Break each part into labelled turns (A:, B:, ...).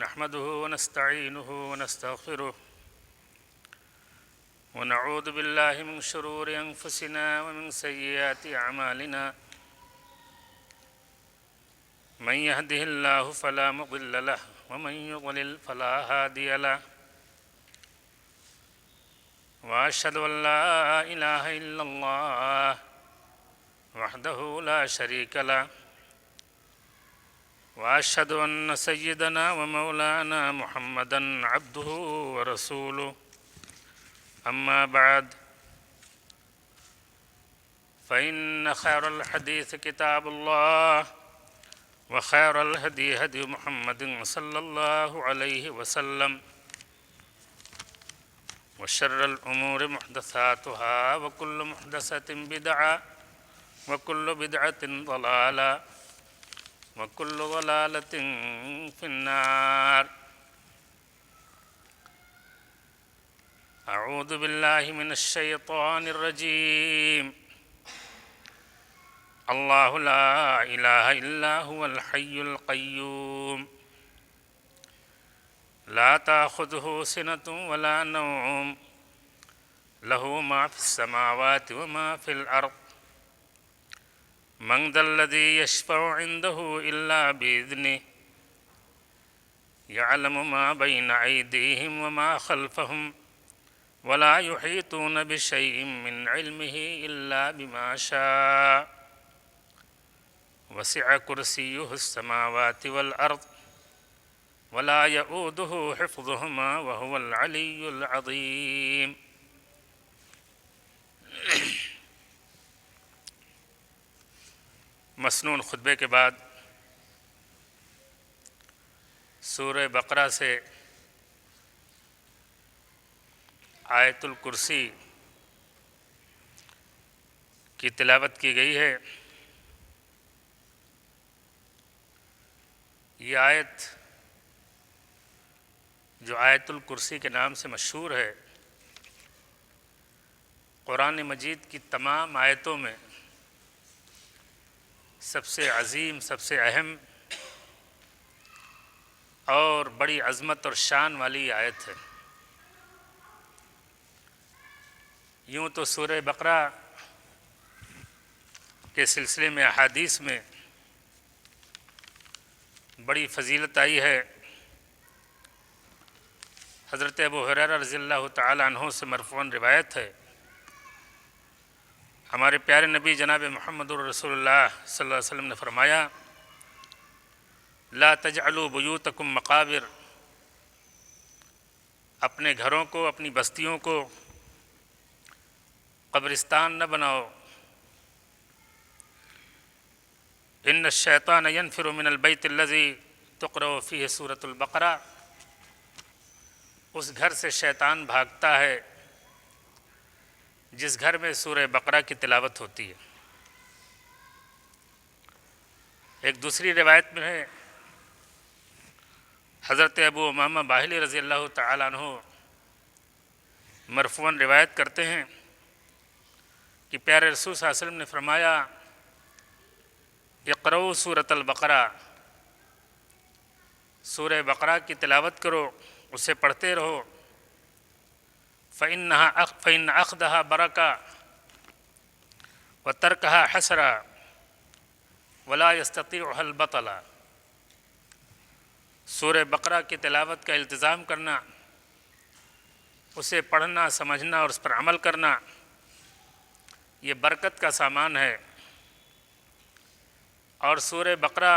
A: نحمده ونستعينه ونستغفره ونعوذ بالله من شرور أنفسنا ومن سيئات أعمالنا من يهده الله فلا مضل له ومن يضلل فلا هادي له وأشهد أن لا إله إلا الله وحده لا شريك له وأشهد أن سيدنا ومولانا محمدًا عبده ورسوله أما بعد فإن خير الحديث كتاب الله وخير الهدي هدي محمد صلى الله عليه وسلم وشر الأمور محدثاتها وكل محدثة بدعة وكل بدعة ضلالة وكل ضلالة في النار أعوذ بالله من الشيطان الرجيم الله لا إله إلا هو الحي القيوم لا تأخذه سنة ولا نوم له ما في السماوات وما في الأرض من ذا الذي يشفع عنده إلا بإذنه يعلم ما بين أيديهم وما خلفهم ولا يحيطون بشيء من علمه إلا بما شاء وسع كرسيه السماوات والأرض ولا يؤوده حفظهما وهو العلي العظيم مسنون خطبے کے بعد سورہ بقرہ سے آیت الکرسی کی تلاوت کی گئی ہے۔ یہ آیت جو آیت الکرسی کے نام سے مشہور ہے، قرآن مجید کی تمام آیتوں میں سب سے عظیم، سب سے اہم اور بڑی عظمت اور شان والی آیت ہے۔ یوں تو سورہ بقرہ کے سلسلے میں احادیث میں بڑی فضیلت آئی ہے۔ حضرت ابو ہریرہ رضی اللہ تعالی عنہ سے مرفوعاً روایت ہے، ہمارے پیارے نبی جناب محمد رسول اللہ صلی اللہ علیہ وسلم نے فرمایا، لا تجعلوا بیوتکم مقابر، اپنے گھروں کو، اپنی بستیوں کو قبرستان نہ بناؤ۔ ان الشیطان ینفر من البیت الذی تقرأ فیہ سورۃ البقرہ، اس گھر سے شیطان بھاگتا ہے جس گھر میں سورہ بقرہ کی تلاوت ہوتی ہے۔ ایک دوسری روایت میں ہے، حضرت ابو امامہ باہلی رضی اللہ تعالیٰ عنہ مرفوعاً روایت کرتے ہیں کہ پیارے رسول صلی اللہ علیہ وسلم نے فرمایا، اقرؤوا سورۃ البقرہ، سورہ بقرہ کی تلاوت کرو، اسے پڑھتے رہو، فإن أخذها بركة وتركها حسرة ولا يستطيعها البطل۔ سورہ بقرہ کی تلاوت کا التزام کرنا، اسے پڑھنا، سمجھنا اور اس پر عمل کرنا، یہ برکت کا سامان ہے۔ اور سورہ بقرہ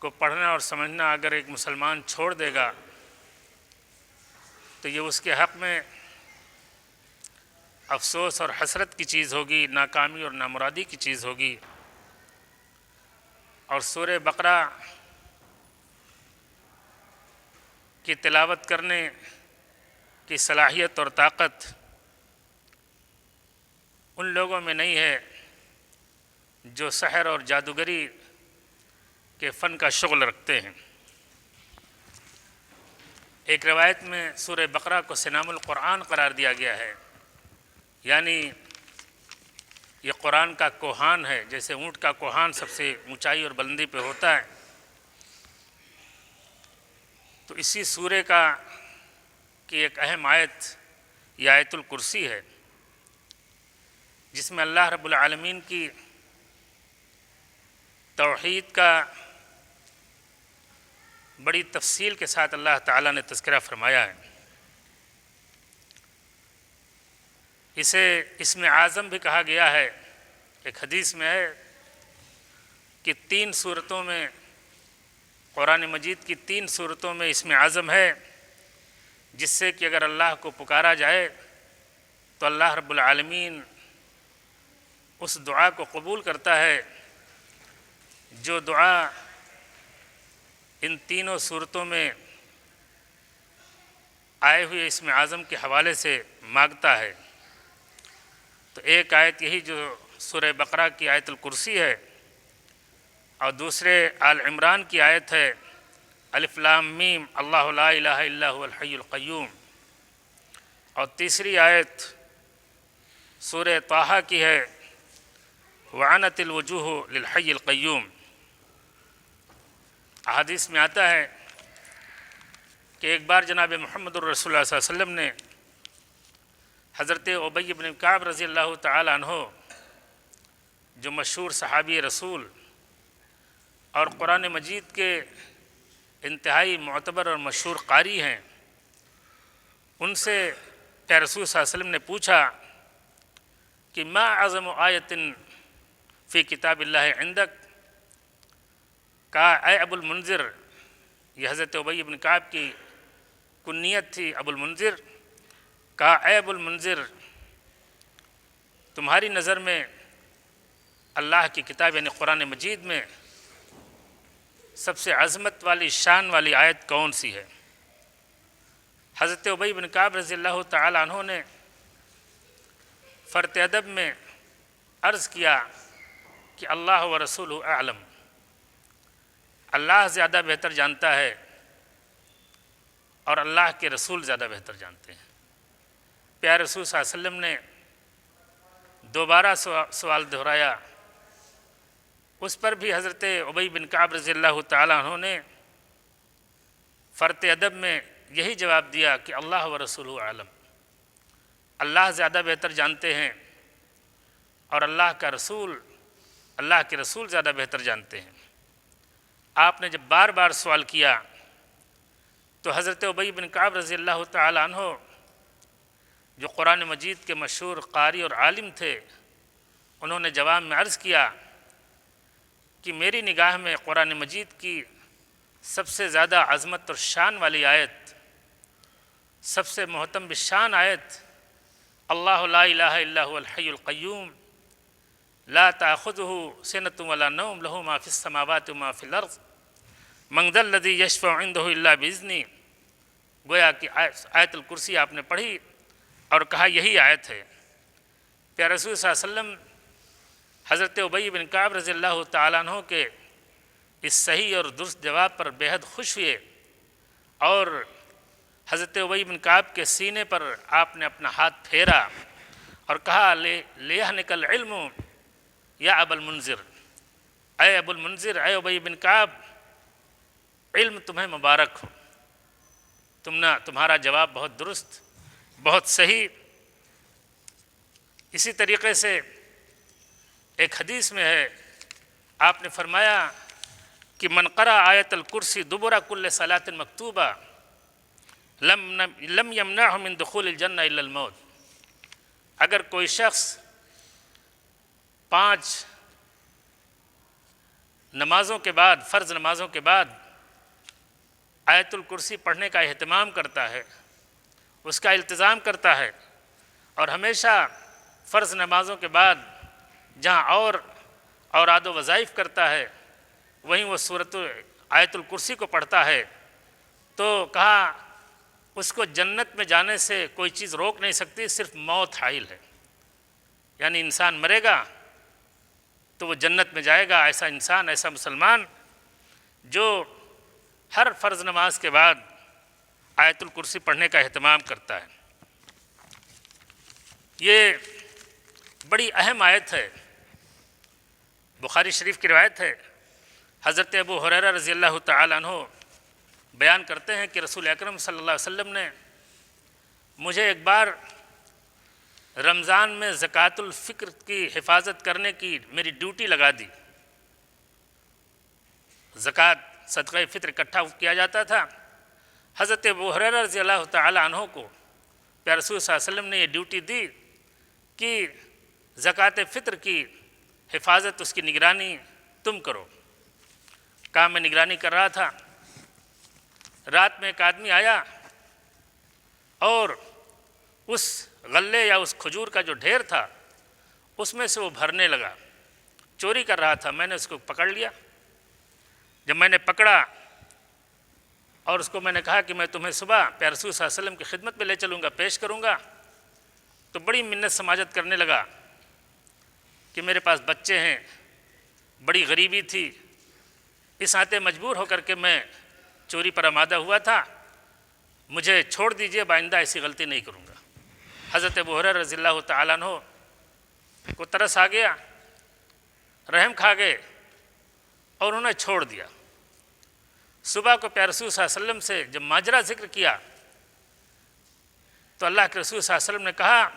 A: کو پڑھنا اور سمجھنا اگر ایک مسلمان چھوڑ دے گا تو یہ اس کے حق میں افسوس اور حسرت کی چیز ہوگی، ناکامی اور نامرادی کی چیز ہوگی۔ اور سورہ بقرہ کی تلاوت کرنے کی صلاحیت اور طاقت ان لوگوں میں نہیں ہے جو سحر اور جادوگری کے فن کا شغل رکھتے ہیں۔ ایک روایت میں سورہ بقرہ کو سنام القرآن قرار دیا گیا ہے، یعنی یہ قرآن کا کوہان ہے، جیسے اونٹ کا کوہان سب سے اونچائی اور بلندی پہ ہوتا ہے، تو اسی سورے کی ایک اہم آیت یہ آیت الکرسی ہے، جس میں اللہ رب العالمین کی توحید کا بڑی تفصیل کے ساتھ اللہ تعالیٰ نے تذکرہ فرمایا ہے۔ اسے اسم اعظم بھی کہا گیا ہے۔ ایک حدیث میں ہے کہ 3 صورتوں میں، قرآن مجید کی 3 صورتوں میں اسم اعظم ہے، جس سے کہ اگر اللہ کو پکارا جائے تو اللہ رب العالمین اس دعا کو قبول کرتا ہے، جو دعا ان تینوں صورتوں میں آئے ہوئے اسم اعظم کے حوالے سے مانگتا ہے۔ تو ایک آیت یہی جو سورہ بقرہ کی آیت الکرسی ہے، اور دوسرے آل عمران کی آیت ہے الف لام میم اللہ لا الہ الا هو الحی القیوم، اور تیسری آیت سورہ طٰہٰ کی ہے وعنت الوجوہ للحی القیوم۔ احادیث میں آتا ہے کہ ایک بار جناب محمد الرسول اللہ صلی اللہ علیہ وسلم نے حضرت ابی بن کعب رضی اللہ تعالی عنہ، جو مشہور صحابی رسول اور قرآن مجید کے انتہائی معتبر اور مشہور قاری ہیں، ان سے کہ رسول صلی اللہ علیہ وسلم نے پوچھا کہ ما اعظم آیت فی کتاب اللہ عندک، کہا اے ابو المنذر، یہ حضرت ابی بن کعب کی کنیت تھی ابو المنذر، کہا اے ابو المنذر، تمہاری نظر میں اللہ کی کتاب یعنی قرآن مجید میں سب سے عظمت والی شان والی آیت کون سی ہے؟ حضرت ابی بن کعب رضی اللہ تعالی عنہ نے فرط ادب میں عرض کیا کہ اللہ و رسولہ اعلم، اللہ زیادہ بہتر جانتا ہے اور اللہ کے رسول زیادہ بہتر جانتے ہیں۔ پیارے رسول صلی اللہ علیہ وسلم نے دوبارہ سوال دہرایا، اس پر بھی حضرت ابی بن کعب رضی اللہ تعالیٰ عنہ نے فرط ادب میں یہی جواب دیا کہ اللہ و رسولہ اعلم، اللہ زیادہ بہتر جانتے ہیں اور اللہ کے رسول زیادہ بہتر جانتے ہیں۔ آپ نے جب بار بار سوال کیا تو حضرت ابی بن کعب رضی اللہ تعالی عنہ، جو قرآن مجید کے مشہور قاری اور عالم تھے، انہوں نے جواب میں عرض کیا کہ میری نگاہ میں قرآن مجید کی سب سے زیادہ عظمت اور شان والی آیت، سب سے محتم بالشان آیت اللہ لا الہ الا هو الحی القیوم لا تأخذہ سنۃ ولا نوم لہ ما فی السماوات وما فی الارض من ذا الذی یشفع عندہ الا باذنہ، گویا کہ آیت الکرسی آپ نے پڑھی اور کہا یہی آیت ہے۔ پیارے رسول صلی اللہ علیہ وسلم حضرت ابی بن کعب رضی اللہ تعالیٰ عنہ کے اس صحیح اور درست جواب پر بے حد خوش ہوئے، اور حضرت ابی بن کعب کے سینے پر آپ نے اپنا ہاتھ پھیرا اور کہا لیہنک العلم یا ابا المنذر، اے ابو المنذر، اے ابی بن کعب، علم تمہیں مبارک ہو، تمہارا جواب بہت درست، بہت صحیح۔ اسی طریقے سے ایک حدیث میں ہے، آپ نے فرمایا کہ من قرأ آیت الکرسی دبر کل صلاۃ مکتوبہ لم یمنعہ من دخول الجنہ الا الموت، اگر کوئی شخص 5 نمازوں کے بعد، فرض نمازوں کے بعد آیت الکرسی پڑھنے کا اہتمام کرتا ہے، اس کا التزام کرتا ہے، اور ہمیشہ فرض نمازوں کے بعد جہاں اور اوراد و وظائف کرتا ہے وہیں وہ آیت الکرسی کو پڑھتا ہے، تو کہا اس کو جنت میں جانے سے کوئی چیز روک نہیں سکتی، صرف موت حائل ہے، یعنی انسان مرے گا تو وہ جنت میں جائے گا۔ ایسا انسان، ایسا مسلمان جو ہر فرض نماز کے بعد آیت الکرسی پڑھنے کا اہتمام کرتا ہے۔ یہ بڑی اہم آیت ہے، بخاری شریف کی روایت ہے، حضرت ابو ہریرہ رضی اللہ تعالی عنہ بیان کرتے ہیں کہ رسول اکرم صلی اللہ علیہ وسلم نے مجھے ایک بار رمضان میں زکوٰۃ الفطر کی حفاظت کرنے کی میری ڈیوٹی لگا دی۔ زکوٰۃ صدقہ فطر اکٹھا کیا جاتا تھا۔ حضرت ابو ہریرہ رضی اللہ تعالی عنہ کو پیارے رسول صلی اللہ علیہ وسلم نے یہ ڈیوٹی دی کہ زکوٰۃ فطر کی حفاظت، اس کی نگرانی تم کرو۔ کہا میں نگرانی کر رہا تھا، رات میں ایک آدمی آیا اور اس غلے یا اس کھجور کا جو ڈھیر تھا اس میں سے وہ بھرنے لگا، چوری کر رہا تھا۔ میں نے اس کو پکڑ لیا۔ جب میں نے پکڑا اور اس کو میں نے کہا کہ میں تمہیں صبح پیارے رسول صلی اللہ علیہ وسلم کی خدمت میں لے چلوں گا، پیش کروں گا، تو بڑی منت سماجت کرنے لگا کہ میرے پاس بچے ہیں، بڑی غریبی تھی، اس ناطے مجبور ہو کر کے میں چوری پر آمادہ ہوا تھا، مجھے چھوڑ دیجئے، آئندہ ایسی غلطی نہیں کروں گا۔ حضرت ابو ہریرہ رضی اللہ تعالیٰ عنہ کو ترس آ گیا، رحم کھا گئے اور انہیں چھوڑ دیا۔ صبح کو پیارے رسول صلی اللہ علیہ وسلم سے جب ماجرا ذکر کیا تو اللہ کے رسول صلی اللہ علیہ وسلم نے کہا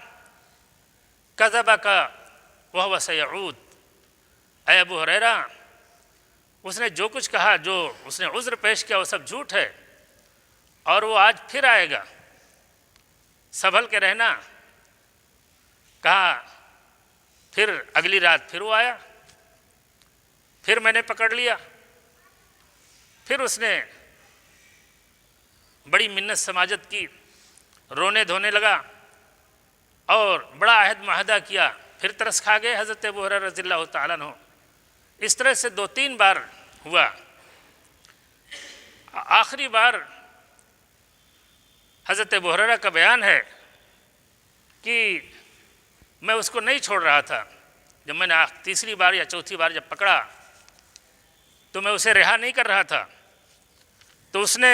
A: کذبک وہو سیعود، اے ابو ہریرہ اس نے جو کچھ کہا، جو اس نے عذر پیش کیا وہ سب جھوٹ ہے اور وہ آج پھر آئے گا، سنبھل کے رہنا۔ کہا پھر اگلی رات پھر وہ آیا، پھر میں نے پکڑ لیا، پھر اس نے بڑی منت سماجت کی، رونے دھونے لگا اور بڑا عہد معاہدہ کیا، پھر ترس کھا گئے حضرت ابو ہریرہ رضی اللہ تعالیٰ عنہ۔ اس طرح سے 2-3 بار ہوا۔ آخری بار حضرت ابو ہریرہ کا بیان ہے کہ میں اس کو نہیں چھوڑ رہا تھا، جب میں نے تیسری بار یا چوتھی بار جب پکڑا تو میں اسے رہا نہیں کر رہا تھا، تو اس نے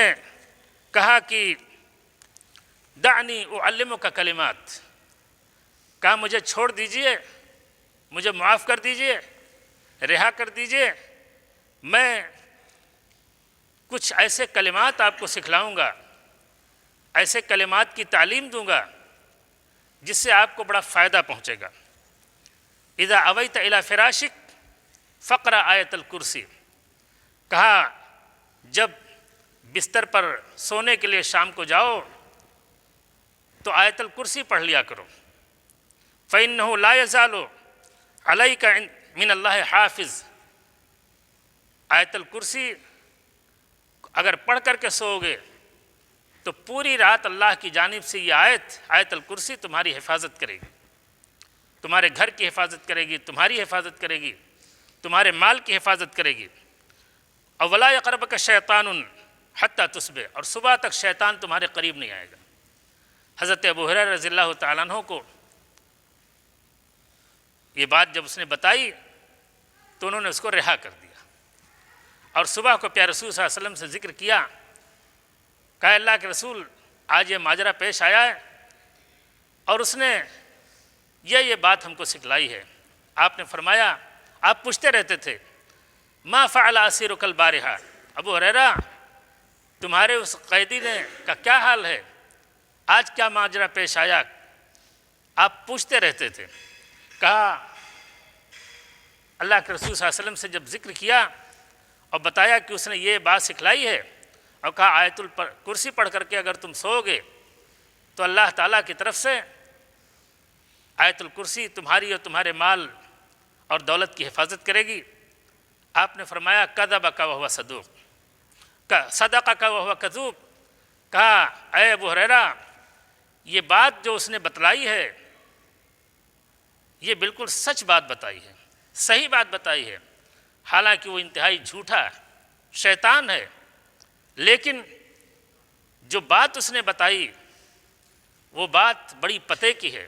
A: کہا کہ دعنی اعلمک کلمات، کہا مجھے چھوڑ دیجئے، مجھے معاف کر دیجئے، رہا کر دیجئے، میں کچھ ایسے کلمات آپ کو سکھلاؤں گا، ایسے کلمات کی تعلیم دوں گا جس سے آپ کو بڑا فائدہ پہنچے گا۔ اذا اویت الی فراشک فقرأ آیت الکرسی، کہا جب بستر پر سونے کے لیے شام کو جاؤ تو آیت الکرسی پڑھ لیا کرو۔ فإنه لا يزال عليك من اللہ حافظ، آیت الکرسی اگر پڑھ کر کے سو گے تو پوری رات اللہ کی جانب سے یہ آیت الکرسی تمہاری حفاظت کرے گی، تمہارے گھر کی حفاظت کرے گی، تمہاری حفاظت کرے گی، تمہارے مال کی حفاظت کرے گی۔ ولا یقربک شیطان حتی تصبح، اور صبح تک شیطان تمہارے قریب نہیں آئے گا۔ حضرت ابو ہریرہ رضی اللہ تعالیٰ عنہ کو یہ بات جب اس نے بتائی تو انہوں نے اس کو رہا کر دیا، اور صبح کو پیارے رسول صلی اللہ علیہ وسلم سے ذکر کیا، کہا اللہ کے رسول آج یہ ماجرا پیش آیا ہے اور اس نے یہ بات ہم کو سکھلائی ہے۔ آپ نے فرمایا، آپ پوچھتے رہتے تھے ما فعل اسیرک البارحہ، ابو ہریرہ تمہارے اس قیدی کا کیا حال ہے، آج کیا ماجرا پیش آیا، آپ پوچھتے رہتے تھے۔ کہا اللہ کے رسول صلی اللہ علیہ وسلم سے جب ذکر کیا اور بتایا کہ اس نے یہ بات سکھلائی ہے، اور کہا آیت الکرسی پڑھ کر کے اگر تم سو گے تو اللہ تعالیٰ کی طرف سے آیت الکرسی تمہاری اور تمہارے مال اور دولت کی حفاظت کرے گی۔ آپ نے فرمایا کذبک وہو صدوق، صدقک وہو کذوب، کہا اے ابو ہریرہ یہ بات جو اس نے بتلائی ہے یہ بالکل سچ بات بتائی ہے، صحیح بات بتائی ہے، حالانکہ وہ انتہائی جھوٹا ہے، شیطان ہے، لیکن جو بات اس نے بتائی وہ بات بڑی پتے کی ہے،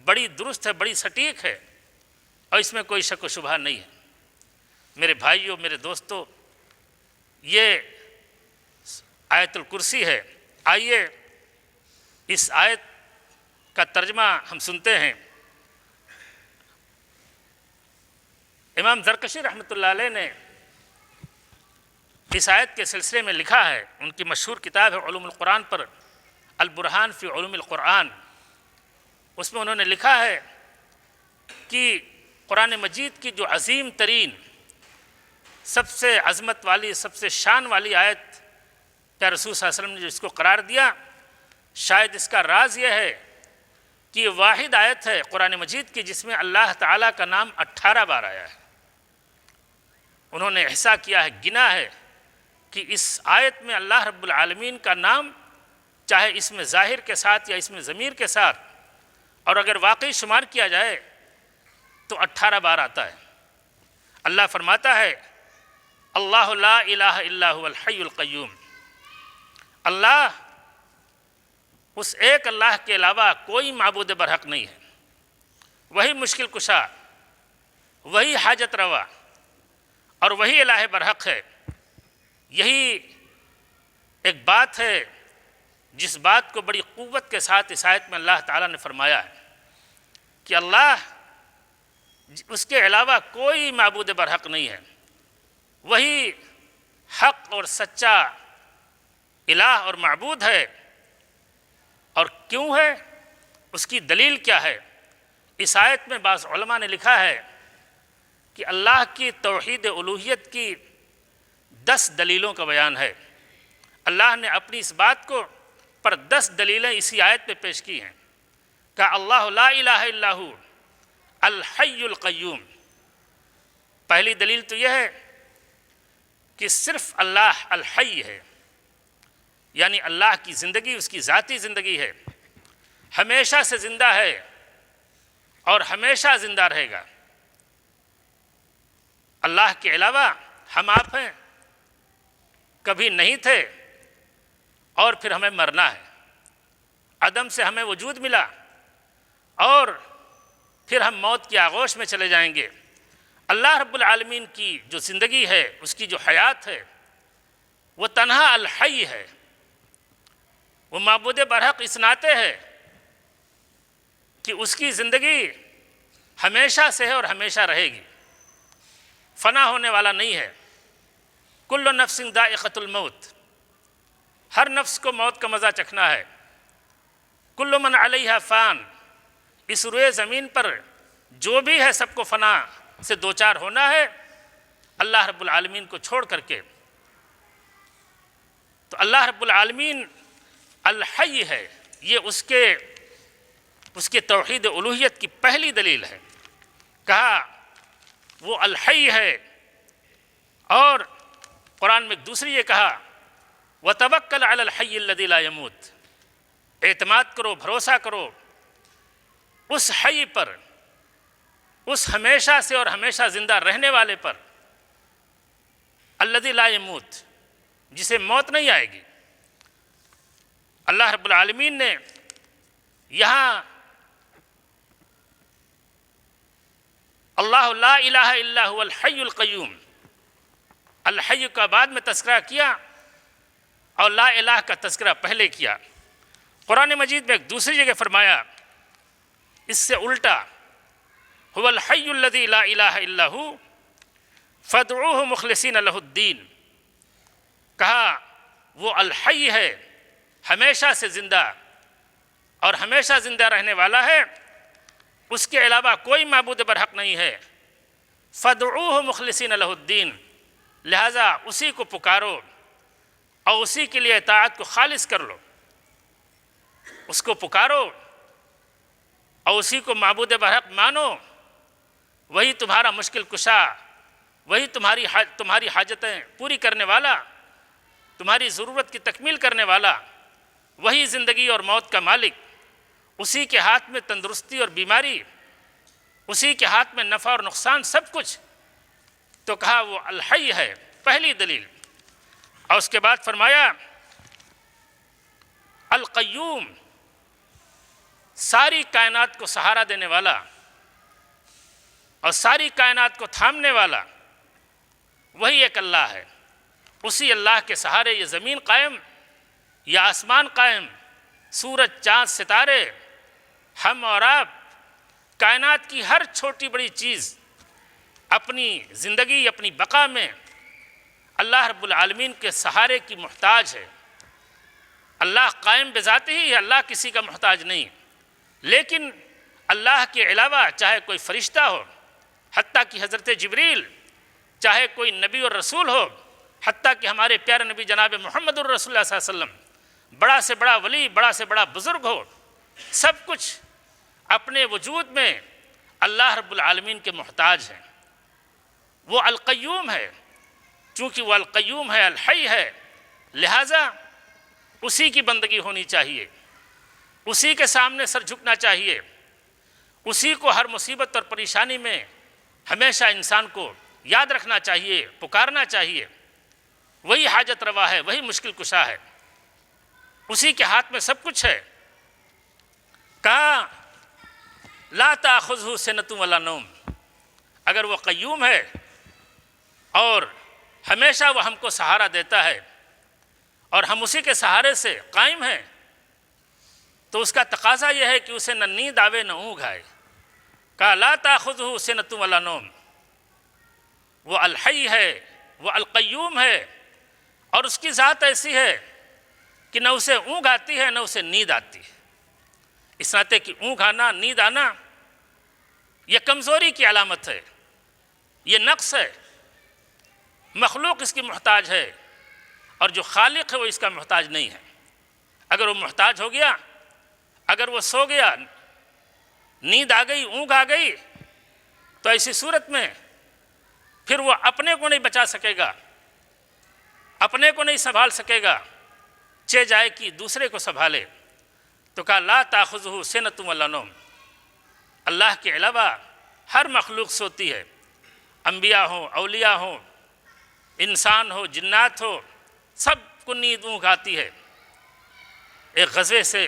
A: بڑی درست ہے، بڑی سٹیک ہے، اور اس میں کوئی شک و شبہ نہیں ہے۔ میرے بھائیوں، میرے دوستو، یہ آیت الکرسی ہے۔ آئیے اس آیت کا ترجمہ ہم سنتے ہیں۔ امام زرکشی رحمۃ اللہ علیہ نے اس آیت کے سلسلے میں لکھا ہے، ان کی مشہور کتاب ہے علوم القرآن پر، البرہان فی علوم القرآن، اس میں انہوں نے لکھا ہے کہ قرآن مجید کی جو عظیم ترین، سب سے عظمت والی، سب سے شان والی آیت پیارے رسول صلی اللہ علیہ وسلم نے جو اس کو قرار دیا، شاید اس کا راز یہ ہے کہ یہ واحد آیت ہے قرآن مجید کی جس میں اللہ تعالیٰ کا نام 18 بار آیا ہے۔ انہوں نے احصا کیا ہے، گنا ہے کہ اس آیت میں اللہ رب العالمین کا نام، چاہے اس میں ظاہر کے ساتھ یا اس میں ضمیر کے ساتھ، اور اگر واقعی شمار کیا جائے تو 18 بار آتا ہے۔ اللہ فرماتا ہے اللہ لا الہ الا هو الحی القیوم، اللہ، اس ایک اللہ کے علاوہ کوئی معبود برحق نہیں ہے، وہی مشکل کشا، وہی حاجت روا، اور وہی الہ برحق ہے۔ یہی ایک بات ہے جس بات کو بڑی قوت کے ساتھ اس آیت میں اللہ تعالیٰ نے فرمایا ہے کہ اللہ، اس کے علاوہ کوئی معبود برحق نہیں ہے، وہی حق اور سچا الہ اور معبود ہے۔ اور کیوں ہے؟ اس کی دلیل کیا ہے؟ اس آیت میں بعض علماء نے لکھا ہے کہ اللہ کی توحید الوہیت کی 10 دلیلوں کا بیان ہے۔ اللہ نے اپنی اس بات کو پر 10 دلیلیں اسی آیت میں پیش کی ہیں، کہ اللہ لا الہ الا ہو الحی القیوم۔ پہلی دلیل تو یہ ہے کہ صرف اللہ الحی ہے، یعنی اللہ کی زندگی اس کی ذاتی زندگی ہے، ہمیشہ سے زندہ ہے اور ہمیشہ زندہ رہے گا۔ اللہ کے علاوہ ہم آپ ہیں، کبھی نہیں تھے اور پھر ہمیں مرنا ہے، عدم سے ہمیں وجود ملا اور پھر ہم موت کی آغوش میں چلے جائیں گے۔ اللہ رب العالمین کی جو زندگی ہے، اس کی جو حیات ہے، وہ تنہا الحی ہے، وہ معبود برحق اس ناطے ہے کہ اس کی زندگی ہمیشہ سے ہے اور ہمیشہ رہے گی، فنا ہونے والا نہیں ہے۔ کل نفس ذائقۃ الموت، ہر نفس کو موت کا مزہ چکھنا ہے۔ کل من علیہا فان، اس روئے زمین پر جو بھی ہے سب کو فنا سے دوچار ہونا ہے اللہ رب العالمین کو چھوڑ کر کے۔ تو اللہ رب العالمین الحی ہے، یہ اس کے توحید الوہیت کی پہلی دلیل ہے۔ کہا وہ الحی ہے، اور قرآن میں ایک دوسری یہ کہا وَتَوَكَّلْ عَلَى الْحَيِّ الَّذِي لَا يَمُوتُ، اعتماد کرو، بھروسہ کرو اس حی پر، اس ہمیشہ سے اور ہمیشہ زندہ رہنے والے پر، الذی لا یموت، جسے موت نہیں آئے گی۔ اللہ رب العالمین نے یہاں اللہ لا الہ الا هو الحی القیوم، الحی کا بعد میں تذکرہ کیا اور لا الہ کا تذکرہ پہلے کیا۔ قرآن مجید میں ایک دوسری جگہ فرمایا اس سے الٹا، هو الحی الذی لا الہ الا هو فادعوہ مخلصین لہ الدین، کہا وہ الحی ہے، ہمیشہ سے زندہ اور ہمیشہ زندہ رہنے والا ہے، اس کے علاوہ کوئی معبود برحق نہیں ہے، فادعوہ مخلصین لہ الدین، لہذا اسی کو پکارو اور اسی کے لیے اطاعت کو خالص کر لو، اس کو پکارو اور اسی کو معبود برحق مانو، وہی تمہارا مشکل کشا، وہی تمہاری حاجتیں پوری کرنے والا، تمہاری ضرورت کی تکمیل کرنے والا، وہی زندگی اور موت کا مالک، اسی کے ہاتھ میں تندرستی اور بیماری، اسی کے ہاتھ میں نفع اور نقصان، سب کچھ۔ تو کہا وہ الحی ہے، پہلی دلیل۔ اور اس کے بعد فرمایا القیوم، ساری کائنات کو سہارا دینے والا اور ساری کائنات کو تھامنے والا، وہی ایک اللہ ہے۔ اسی اللہ کے سہارے یہ زمین قائم، یہ آسمان قائم، سورج، چاند، ستارے، ہم اور آپ، کائنات کی ہر چھوٹی بڑی چیز اپنی زندگی، اپنی بقا میں اللہ رب العالمین کے سہارے کی محتاج ہے۔ اللہ قائم بذاتہ ہی ہے، اللہ کسی کا محتاج نہیں، لیکن اللہ کے علاوہ چاہے کوئی فرشتہ ہو، حتیٰ کہ حضرت جبریل، چاہے کوئی نبی اور رسول ہو، حتیٰ کہ ہمارے پیارے نبی جناب محمد الرسول اللہ صلی اللہ علیہ وسلم، بڑا سے بڑا ولی، بڑا سے بڑا بزرگ ہو، سب کچھ اپنے وجود میں اللہ رب العالمین کے محتاج ہیں۔ وہ القیوم ہے، چونکہ وہ القیوم ہے، الحی ہے، لہٰذا اسی کی بندگی ہونی چاہیے، اسی کے سامنے سر جھکنا چاہیے، اسی کو ہر مصیبت اور پریشانی میں ہمیشہ انسان کو یاد رکھنا چاہیے، پکارنا چاہیے۔ وہی حاجت روا ہے، وہی مشکل کشا ہے، اسی کے ہاتھ میں سب کچھ ہے۔ کہا لا تأخذہ سنۃ ولا نوم، اگر وہ قیوم ہے اور ہمیشہ وہ ہم کو سہارا دیتا ہے اور ہم اسی کے سہارے سے قائم ہیں، تو اس کا تقاضا یہ ہے کہ اسے نہ نیند آوے نہ اونگھ آئے۔ کہا لا تأخذہ سنۃ ولا نوم، وہ الحی ہے، وہ القیوم ہے، اور اس کی ذات ایسی ہے کہ نہ اسے اونگھ آتی ہے نہ اسے نیند آتی ہے۔ اس ناطے کہ اونگھ آنا، نیند آنا یہ کمزوری کی علامت ہے، یہ نقص ہے۔ مخلوق اس کی محتاج ہے، اور جو خالق ہے وہ اس کا محتاج نہیں ہے۔ اگر وہ محتاج ہو گیا، اگر وہ سو گیا، نیند آ گئی، اونگھ آ گئی، تو ایسی صورت میں پھر وہ اپنے کو نہیں بچا سکے گا، اپنے کو نہیں سنبھال سکے گا، چہ جائے کہ دوسرے کو سنبھالے۔ تو کہا لا تأخذہ سنۃ ولا نوم، اللہ کے علاوہ ہر مخلوق سوتی ہے، انبیاء ہوں، اولیاء ہوں، انسان ہو، جنات ہو، سب کو نیند اونگھ آتی ہے۔ ایک غزوے سے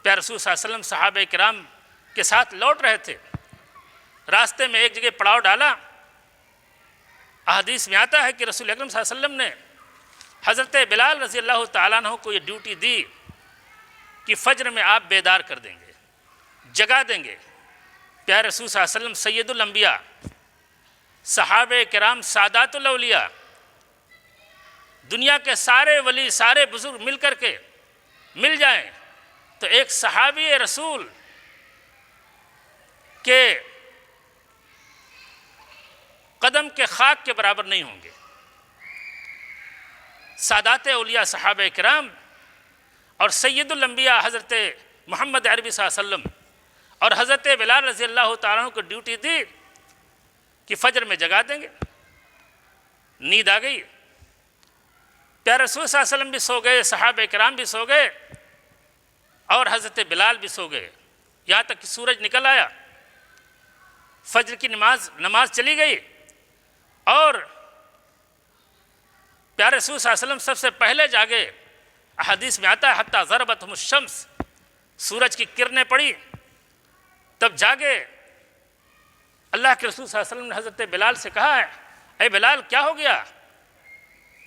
A: پیارے رسول صلی اللہ علیہ وسلم صحابہ کرام کے ساتھ لوٹ رہے تھے، راستے میں ایک جگہ پڑاؤ ڈالا۔ احادیث میں آتا ہے کہ رسول اکرم صلی اللہ علیہ وسلم نے حضرت بلال رضی اللہ تعالیٰ عنہ کو یہ ڈیوٹی دی کہ فجر میں آپ بیدار کر دیں گے، جگا دیں گے۔ پیارے رسول صلی اللہ علیہ وسلم سید الانبیاء، صحابہ کرام سادات الاولیاء، دنیا کے سارے ولی، سارے بزرگ مل کر کے مل جائیں تو ایک صحابی رسول کے قدم کے خاک کے برابر نہیں ہوں گے۔ سادات اولیاء صحابہ کرام اور سید الانبیاء حضرت محمد عربی صلی اللہ علیہ وسلم اور حضرت بلال رضی اللہ تعالیٰ عنہ کو ڈیوٹی دی کہ فجر میں جگا دیں گے۔ نیند آ گئی، پیارے رسول صلی اللہ علیہ وسلم بھی سو گئے، صحابہ کرام بھی سو گئے، اور حضرت بلال بھی سو گئے، یہاں تک کہ سورج نکل آیا، فجر کی نماز چلی گئی، اور پیارے رسول صلی اللہ علیہ وسلم سب سے پہلے جاگے۔ احادیث میں آتا ہے حتیٰ ضربتہم الشمس، سورج کی کرنیں پڑی تب جاگے۔ اللہ کے رسول صلی اللہ علیہ وسلم نے حضرت بلال سے کہا ہے اے بلال کیا ہو گیا،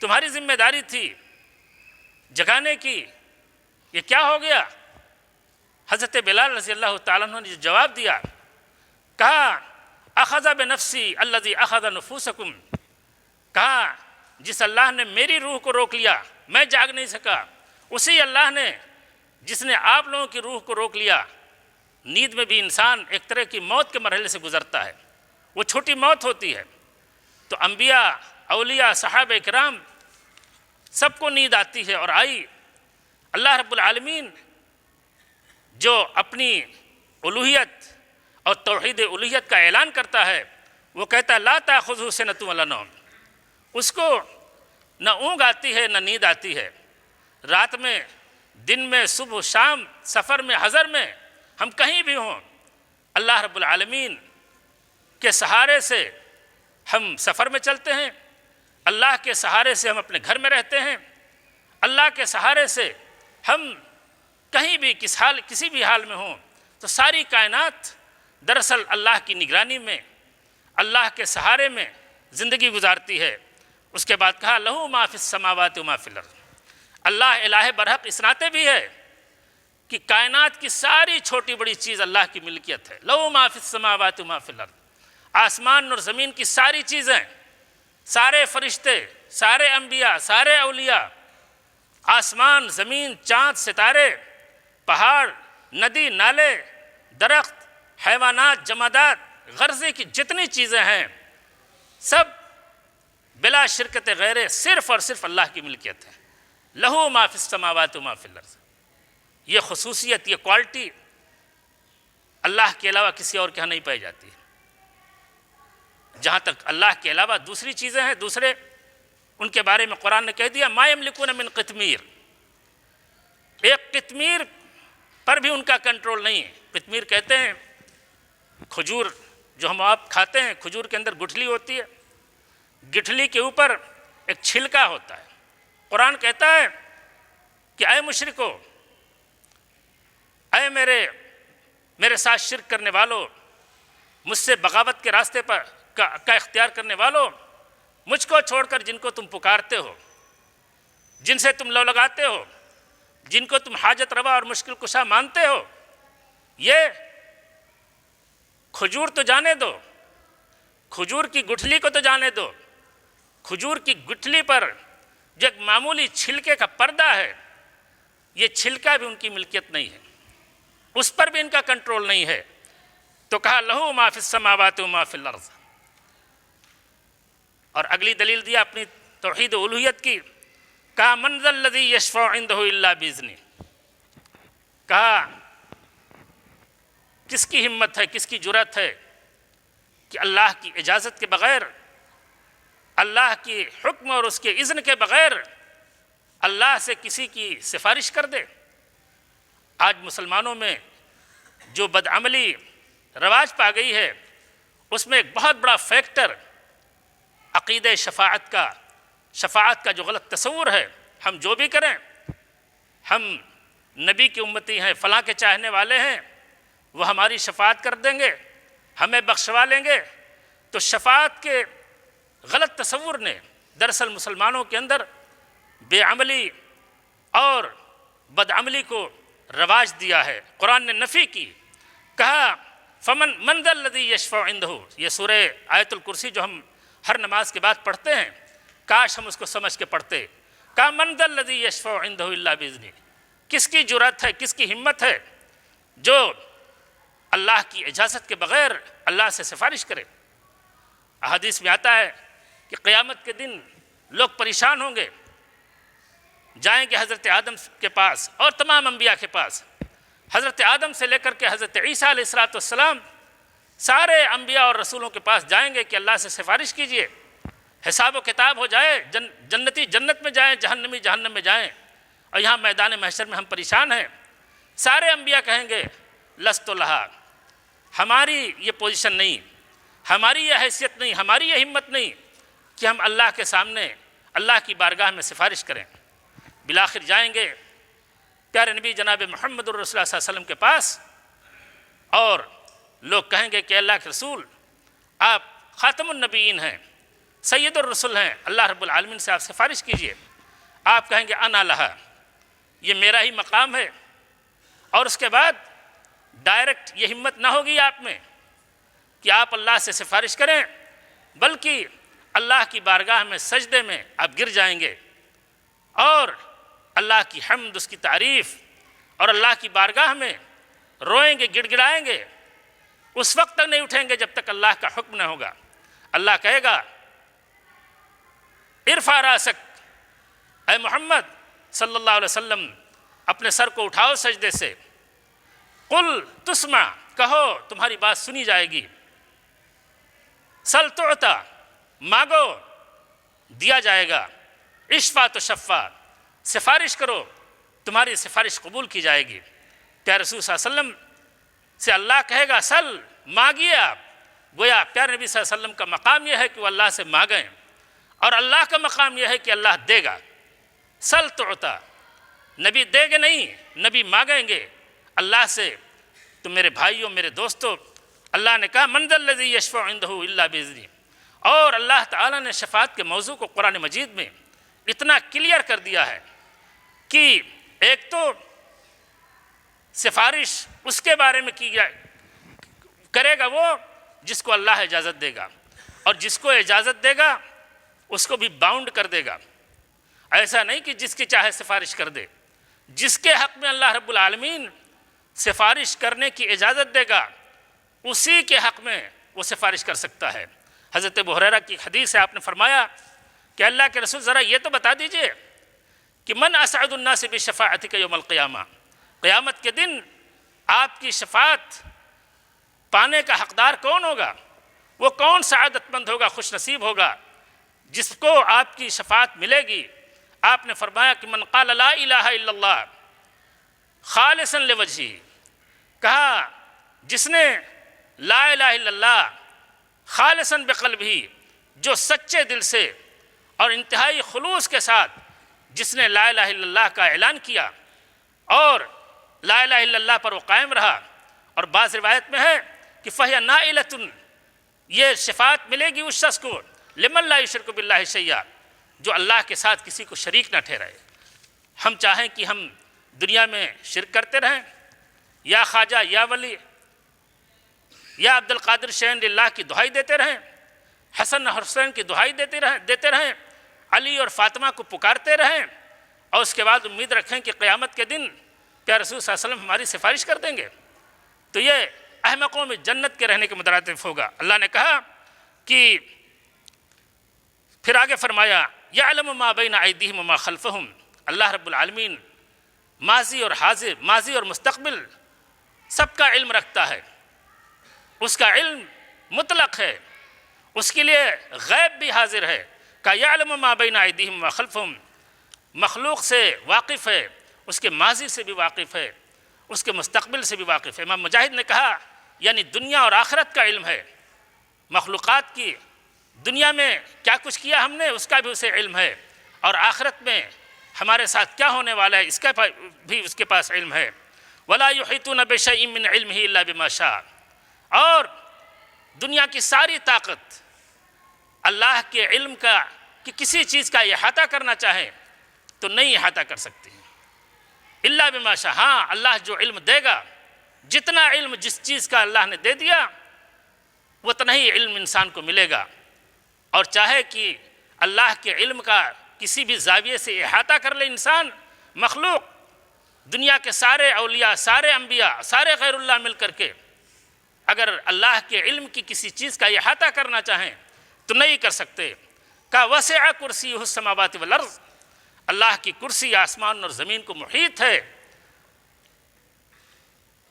A: تمہاری ذمہ داری تھی جگانے کی، یہ کیا ہو گیا؟ حضرت بلال رضی اللہ تعالیٰ عنہ نے جواب دیا، کہا اخذ بنفسی الذی اخذ نفوسکم، کہا جس اللہ نے میری روح کو روک لیا، میں جاگ نہیں سکا، اسی اللہ نے جس نے آپ لوگوں کی روح کو روک لیا۔ نیند میں بھی انسان ایک طرح کی موت کے مرحلے سے گزرتا ہے، وہ چھوٹی موت ہوتی ہے۔ تو انبیاء، اولیاء، صحابہ کرام سب کو نیند آتی ہے، اور آئی۔ اللہ رب العالمین جو اپنی الوہیت اور توحید الوہیت کا اعلان کرتا ہے، وہ کہتا ہے لا تأخذہ سنۃ ولا نوم، اس کو نہ اونگھ آتی ہے نہ نیند آتی ہے۔ رات میں، دن میں، صبح شام، سفر میں، حضر میں، ہم کہیں بھی ہوں، اللہ رب العالمین کے سہارے سے ہم سفر میں چلتے ہیں، اللہ کے سہارے سے ہم اپنے گھر میں رہتے ہیں، اللہ کے سہارے سے ہم کہیں بھی کسی بھی حال میں ہوں، تو ساری کائنات دراصل اللہ کی نگرانی میں، اللہ کے سہارے میں زندگی گزارتی ہے۔ اس کے بعد کہا لہو ما فی السماوات و ما فی الارض، اللہ الہ برحق اس ناطے بھی ہے کہ کائنات کی ساری چھوٹی بڑی چیز اللہ کی ملکیت ہے۔ لہو ما فی السماوات و ما فی الارض، آسمان اور زمین کی ساری چیزیں، سارے فرشتے، سارے انبیاء، سارے اولیاء، آسمان، زمین، چاند، ستارے، پہاڑ، ندی، نالے، درخت، حیوانات، جمادات، غرضے کی جتنی چیزیں ہیں سب بلا شرکت غیر صرف اور صرف اللہ کی ملکیت ہے۔ لہو ما فی السماوات و ما فی الارض۔ یہ خصوصیت، یہ کوالٹی اللہ کے علاوہ کسی اور کے ہاں نہیں پائی جاتی ہے۔ جہاں تک اللہ کے علاوہ دوسری چیزیں ہیں، دوسرے ان کے بارے میں قرآن نے کہہ دیا ما یملکون من قطمیر، ایک قطمیر پر بھی ان کا کنٹرول نہیں ہے۔ قطمیر کہتے ہیں کھجور جو ہم آپ کھاتے ہیں، کھجور کے اندر گٹھلی ہوتی ہے، گٹھلی کے اوپر ایک چھلکا ہوتا ہے۔ قرآن کہتا ہے کہ اے مشرکو، اے میرے ساتھ شرک کرنے والو، مجھ سے بغاوت کے راستے پر کا اختیار کرنے والو، مجھ کو چھوڑ کر جن کو تم پکارتے ہو، جن سے تم لو لگاتے ہو، جن کو تم حاجت روا اور مشکل کشا مانتے ہو، یہ کھجور تو جانے دو، کھجور کی گٹھلی کو تو جانے دو، کھجور کی گٹھلی پر جو ایک معمولی چھلکے کا پردہ ہے، یہ چھلکا بھی ان کی ملکیت نہیں ہے، اس پر بھی ان کا کنٹرول نہیں ہے۔ تو کہا لہو ما فی السماوات و ما فی الارض، اور اگلی دلیل دیا اپنی توحید الوہیت کی، کہا من ذا الذی یشفع عندہ الا باذنہ، کہا کس کی ہمت ہے، کس کی جرأت ہے کہ اللہ کی اجازت کے بغیر، اللہ کی حکم اور اس کے اذن کے بغیر اللہ سے کسی کی سفارش کر دے۔ آج مسلمانوں میں جو بدعملی رواج پا گئی ہے، اس میں ایک بہت بڑا فیکٹر عقیدہ شفاعت کا جو غلط تصور ہے۔ ہم جو بھی کریں، ہم نبی کی امتی ہیں، فلاں کے چاہنے والے ہیں، وہ ہماری شفاعت کر دیں گے، ہمیں بخشوا لیں گے۔ تو شفاعت کے غلط تصور نے دراصل مسلمانوں کے اندر بے عملی اور بدعملی کو رواج دیا ہے۔ قرآن نے نفی کی، کہا من ذا الذی یشفع عندہ، یہ سورہ آیت الکرسی جو ہم ہر نماز کے بعد پڑھتے ہیں، کاش ہم اس کو سمجھ کے پڑھتے۔ کہا من ذا الذی یشفع عندہ الا باذنہ، کس کی جرأت ہے، کس کی ہمت ہے جو اللہ کی اجازت کے بغیر اللہ سے سفارش کرے۔ احادیث میں آتا ہے کہ قیامت کے دن لوگ پریشان ہوں گے، جائیں گے حضرت آدم کے پاس اور تمام انبیاء کے پاس، حضرت آدم سے لے کر کے حضرت عیسیٰ علیہ السلام سارے انبیاء اور رسولوں کے پاس جائیں گے کہ اللہ سے سفارش کیجئے، حساب و کتاب ہو جائے، جنتی جنت میں جائیں، جہنمی جہنم میں جائیں، اور یہاں میدان محشر میں ہم پریشان ہیں۔ سارے انبیاء کہیں گے لست لہا، ہماری یہ پوزیشن نہیں، ہماری یہ حیثیت نہیں، ہماری یہ ہمت نہیں کہ ہم اللہ کے سامنے اللہ کی بارگاہ میں سفارش کریں۔ بالآخر جائیں گے پیارے نبی جناب محمد الرسول صلی اللہ علیہ وسلم کے پاس، اور لوگ کہیں گے کہ اللہ کے رسول، آپ خاتم النبیین ہیں، سید الرسل ہیں، اللہ رب العالمین سے آپ سفارش کیجئے۔ آپ کہیں گے انا لہا، یہ میرا ہی مقام ہے، اور اس کے بعد ڈائریکٹ یہ ہمت نہ ہوگی آپ میں کہ آپ اللہ سے سفارش کریں، بلکہ اللہ کی بارگاہ میں سجدے میں آپ گر جائیں گے اور اللہ کی حمد، اس کی تعریف، اور اللہ کی بارگاہ میں روئیں گے، گڑ گڑائیں گے۔ اس وقت تک نہیں اٹھیں گے جب تک اللہ کا حکم نہ ہوگا۔ اللہ کہے گا ارفع راسک، اے محمد صلی اللہ علیہ وسلم اپنے سر کو اٹھاؤ سجدے سے، قل تسمع، کہو تمہاری بات سنی جائے گی، سل تعطا، مانگو دیا جائے گا، اشفع تشفع، سفارش کرو تمہاری سفارش قبول کی جائے گی۔ پیارے رسول صلی اللہ علیہ وسلم سے اللہ کہے گا سل، مانگیے آپ۔ گویا پیارے نبی صلی اللہ علیہ وسلم کا مقام یہ ہے کہ وہ اللہ سے مانگیں، اور اللہ کا مقام یہ ہے کہ اللہ دے گا۔ سل تعطا، نبی دے گے نہیں، نبی مانگیں گے اللہ سے۔ تو میرے بھائیوں، میرے دوستوں، اللہ نے کہا من ذا الذی یشفع عندہ الا باذنہ، اور اللہ تعالیٰ نے شفاعت کے موضوع کو قرآن مجید میں اتنا کلیئر کر دیا ہے کہ ایک تو سفارش اس کے بارے میں کی کرے گا وہ جس کو اللہ اجازت دے گا، اور جس کو اجازت دے گا اس کو بھی باؤنڈ کر دے گا۔ ایسا نہیں کہ جس کی چاہے سفارش کر دے، جس کے حق میں اللہ رب العالمین سفارش کرنے کی اجازت دے گا اسی کے حق میں وہ سفارش کر سکتا ہے۔ حضرت ابو ہریرہ کی حدیث ہے، آپ نے فرمایا کہ اللہ کے رسول ذرا یہ تو بتا دیجئے کہ من اسعد الناس بشفاعتک یوم القیامہ، قیامت کے دن آپ کی شفاعت پانے کا حقدار کون ہوگا؟ وہ کون سعادت مند ہوگا، خوش نصیب ہوگا جس کو آپ کی شفاعت ملے گی؟ آپ نے فرمایا کہ من قال لا الہ الا اللہ خالصا لوجہہ، کہا جس نے لا الہ الا اللہ خالصا بقلبہ، جو سچے دل سے اور انتہائی خلوص کے ساتھ جس نے لا الہ الا اللہ کا اعلان کیا اور لا الہ الا اللہ پر وہ قائم رہا، اور بعض روایت میں ہے کہ فہی نائلۃ، یہ شفاعت ملے گی اس شخص کو لمن لا یشرک باللہ شیئا، جو اللہ کے ساتھ کسی کو شریک نہ ٹھہرائے۔ ہم چاہیں کہ ہم دنیا میں شرک کرتے رہیں، یا خواجہ یا ولی یا عبد القادر شین اللہ کی دہائی دیتے رہیں، حسن حسین کی دہائی دیتے رہیں، علی اور فاطمہ کو پکارتے رہیں، اور اس کے بعد امید رکھیں کہ قیامت کے دن کیا رسول صلی اللہ علیہ وسلم ہماری سفارش کر دیں گے، تو یہ احمقوں میں جنت کے رہنے کے مترادف ہوگا۔ اللہ نے کہا کہ پھر آگے فرمایا یعلم ما بین ایدیہم وما خلفہم، اللہ رب العالمین ماضی اور حاضر، ماضی اور مستقبل سب کا علم رکھتا ہے، اس کا علم مطلق ہے، اس کے لیے غیب بھی حاضر ہے۔ کہ یعلم ما بین ایدیہم وما خلفہم، مخلوق سے واقف ہے، اس کے ماضی سے بھی واقف ہے، اس کے مستقبل سے بھی واقف ہے۔ امام مجاہد نے کہا یعنی دنیا اور آخرت کا علم ہے، مخلوقات کی دنیا میں کیا کچھ کیا ہم نے اس کا بھی اسے علم ہے، اور آخرت میں ہمارے ساتھ کیا ہونے والا ہے اس کا بھی اس کے پاس علم ہے۔ ولا یحیطون بشیء من علمہ الا بما شاء، اور دنیا کی ساری طاقت اللہ کے علم کا کہ کسی چیز کا احاطہ کرنا چاہے تو نہیں احاطہ کر سکتی الا بما شاء، ہاں اللہ جو علم دے گا، جتنا علم جس چیز کا اللہ نے دے دیا اتنا ہی علم انسان کو ملے گا، اور چاہے کہ اللہ کے علم کا کسی بھی زاویے سے احاطہ کر لے انسان، مخلوق دنیا کے سارے اولیاء، سارے انبیاء، سارے غیر اللہ مل کر کے اگر اللہ کے علم کی کسی چیز کا احاطہ کرنا چاہیں تو نہیں کر سکتے۔ کہ وسع کرسیہ السماوات والارض، اللہ کی کرسی آسمان اور زمین کو محیط ہے۔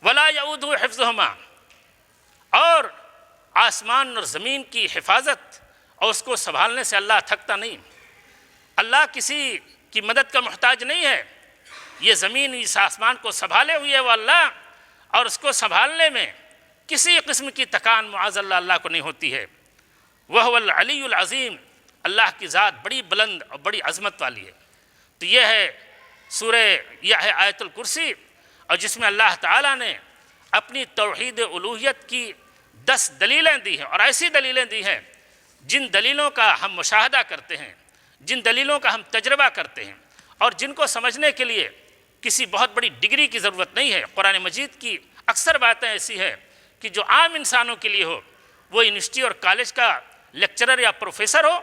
A: ولا یعودہ حفظہما، اور آسمان اور زمین کی حفاظت اور اس کو سنبھالنے سے اللہ تھکتا نہیں، اللہ کسی کی مدد کا محتاج نہیں ہے، یہ زمین اس آسمان کو سنبھالے ہوئے ہے وہ اللہ، اور اس کو سنبھالنے میں کسی قسم کی تکان معاذ اللہ کو نہیں ہوتی ہے۔ وہو العلی العظیم، اللہ کی ذات بڑی بلند اور بڑی عظمت والی ہے۔ تو یہ ہے سورہ، یہ ہے آیت الکرسی، اور جس میں اللہ تعالیٰ نے اپنی توحید الوہیت کی 10 دلیلیں دی ہیں، اور ایسی دلیلیں دی ہیں جن دلیلوں کا ہم مشاہدہ کرتے ہیں، جن دلیلوں کا ہم تجربہ کرتے ہیں، اور جن کو سمجھنے کے لیے کسی بہت بڑی ڈگری کی ضرورت نہیں ہے۔ قرآن مجید کی اکثر باتیں ایسی ہیں کہ جو عام انسانوں کے لیے ہو، وہ یونیورسٹی اور کالج کا لیکچرر یا پروفیسر ہو،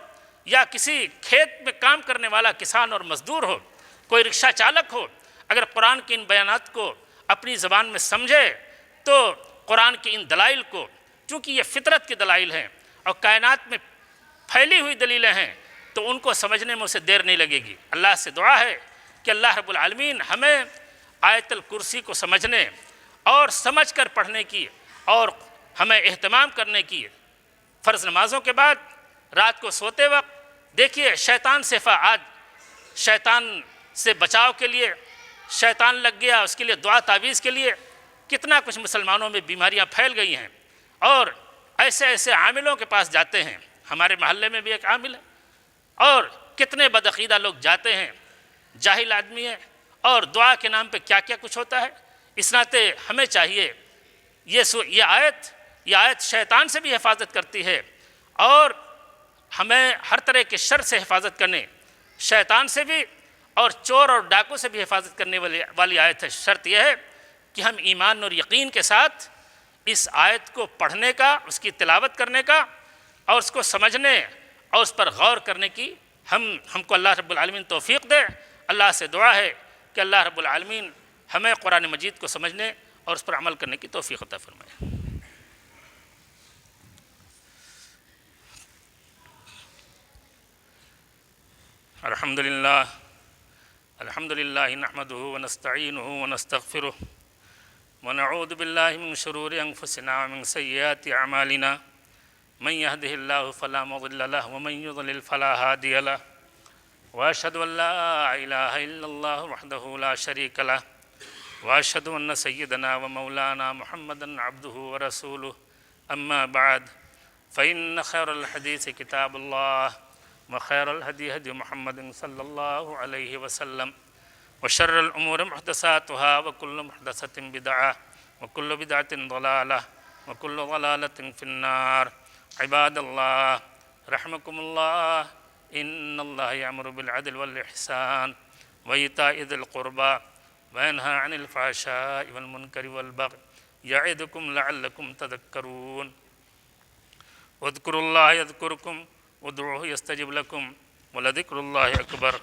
A: یا کسی کھیت میں کام کرنے والا کسان اور مزدور ہو، کوئی رکشہ چالک ہو، اگر قرآن کے ان بیانات کو اپنی زبان میں سمجھے تو قرآن کے ان دلائل کو، چونکہ یہ فطرت کے دلائل ہیں اور کائنات میں پھیلی ہوئی دلیلیں ہیں، تو ان کو سمجھنے میں اسے دیر نہیں لگے گی۔ اللہ سے دعا ہے کہ اللہ رب العالمین ہمیں آیت الکرسی کو سمجھنے اور سمجھ کر پڑھنے کی اور ہمیں اہتمام کرنے کی، فرض نمازوں کے بعد رات کو سوتے وقت دیکھیے شیطان سے آج شیطان سے بچاؤ کے لیے شیطان لگ گیا، اس کے لیے دعا تعویذ کے لیے کتنا کچھ مسلمانوں میں بیماریاں پھیل گئی ہیں، اور ایسے ایسے عاملوں کے پاس جاتے ہیں۔ ہمارے محلے میں بھی ایک عامل ہے، اور کتنے بدعقیدہ لوگ جاتے ہیں، جاہل آدمی ہے، اور دعا کے نام پہ کیا کیا کچھ ہوتا ہے۔ اس ناطے ہمیں چاہیے یہ آیت شیطان سے بھی حفاظت کرتی ہے، اور ہمیں ہر طرح کے شر سے حفاظت کرنے، شیطان سے بھی اور چور اور ڈاکو سے بھی حفاظت کرنے والی آیت ہے۔ شرط یہ ہے کہ ہم ایمان اور یقین کے ساتھ اس آیت کو پڑھنے کا، اس کی تلاوت کرنے کا اور اس کو سمجھنے اور اس پر غور کرنے کی ہم کو اللہ رب العالمین توفیق دے۔ اللہ سے دعا ہے کہ اللہ رب العالمین ہمیں قرآن مجید کو سمجھنے اور اس پر عمل کرنے کی توفیق عطا فرمائے۔ الحمد للہ نحمدہ ونستعینہ ونستغفرہ ونعوذ باللہ من شرور انفسنا ومن سیئات اعمالنا من يهده الله فلا مضل له ومن يضلل فلا هادي له واشهد ان لا اله الا الله وحده لا شريك له واشهد ان سيدنا ومولانا محمدا عبده ورسوله اما بعد فان خير الحديث كتاب الله وخير الهدي هدي محمد صلى الله عليه وسلم وشر الامور محدثاتها وكل محدثة بدعة وكل بدعة ضلالة وكل ضلالة في النار۔ عباد اللہ رحمكم اللہ، ان اللہ یأمر بالعدل والإحسان وإیتاء ذی القربى وینہی عن الفحشاء والمنکر والبغی یعظکم لعلکم تذکرون۔ اذکروا اللہ یذکرکم وادعوہ یستجب لکم ولذکر اللہ اکبر۔